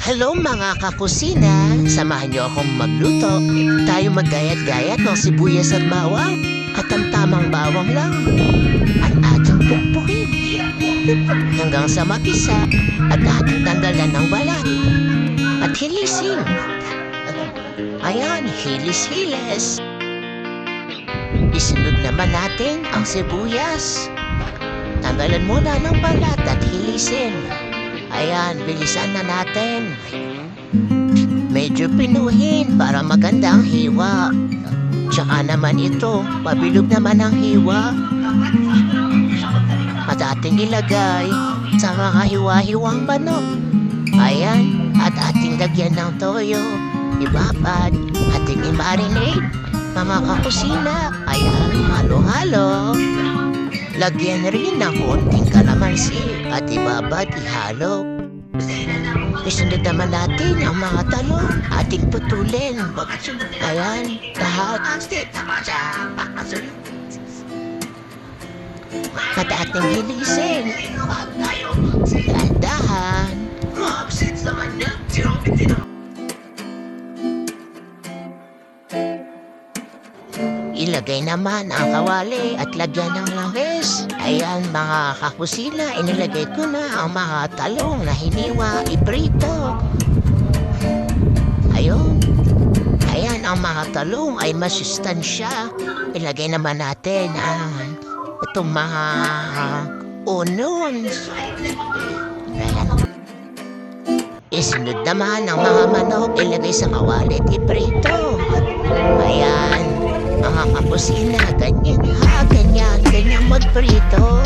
Hello mga kakusina! Samahan niyo akong magluto. Tayo maggayat-gayat ng sibuyas at bawang. At ang tamang bawang lang at ating pukpukin. Hanggang sa mapisa at ating tanggalan ng balat. At hilisin. Ayan, hilis-hilis. Isunod naman natin ang sibuyas. Tanggalan muna ng balat at hilisin. Ayan, bilisan na natin. Medyo pinuhin para maganda ang hiwa. Tsaka naman ito, pabilog naman ang hiwa. At ating ilagay sa mga hiwa-hiwang manok. Ayan, at ating lagyan ng toyo. Ibabad, ating i-marinate. Mga kakusina, ayan, halo-halo. Lagyan rin ng konting kalamansi at ibabad ihalo. Isunod naman natin ang mga talong ating putulin. Ayan, lahat. At ating hilisin. Dahan-dahan. Ilagay naman ang kawali at lagyan ng langis. Ayan mga kakusina, inilagay ko na ang mga talong na hiniwa, iprito. Ayun. Ayan ang mga talong ay masustansya. Ilagay naman natin ang itong mga onions. Ayan. Isunod naman ang mga manok, ilagay sa kawali at iprito. Ayan. Mga kakusina, ganyan ha, ganyan magprito.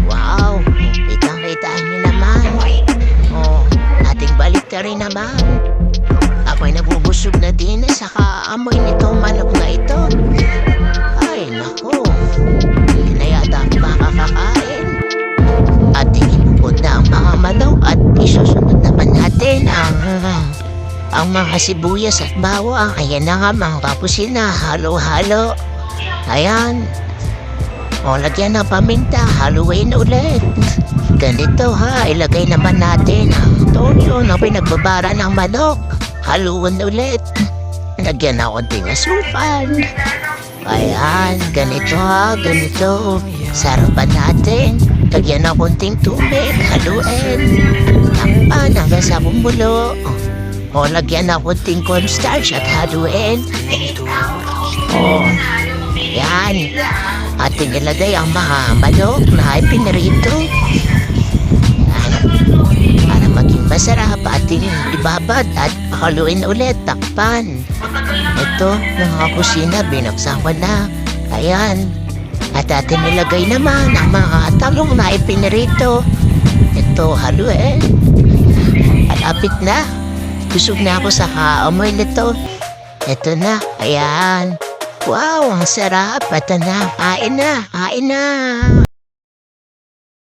Wow, kitang-kitaan niyo naman. Oh, ating balik na rin naman. Ako'y nabubusog na din sa kaamoy nitong manok na ito. Ay, naku, hindi na yata ako makakakain. Ating inubod na ang mga manok at isusunod naman natin ang mga sibuyas at bawang. Ayan na nga mga kakusina, halo-halo. Ayan. O, lagyan ng paminta, haluin ulit. Ganito ha, ilagay naman natin ang toyo na pinagbabara ng manok. Haluin ulit. Lagyan na konting asupan. Ayan, ganito ha, ganito. Sarapan natin. Lagyan na konting tubig, haluin. Takpan hanggang sa bumulo. O, lagyan na konting cornstarch at haluin. O, yan. Ating ilagay ang mga manok na pinirito. Para maging masarap, ating ibabad at haluin ulit, takpan. Ito, mga kusina, binaksan ko na. Ayan. At ating ilagay naman ang mga talong na ipinirito. Ito, haluin. At apit na. Busog na ako sa kaamoy nito. Ito na, ayan. Wow, ang sarap. Ito na, kain na, kain na.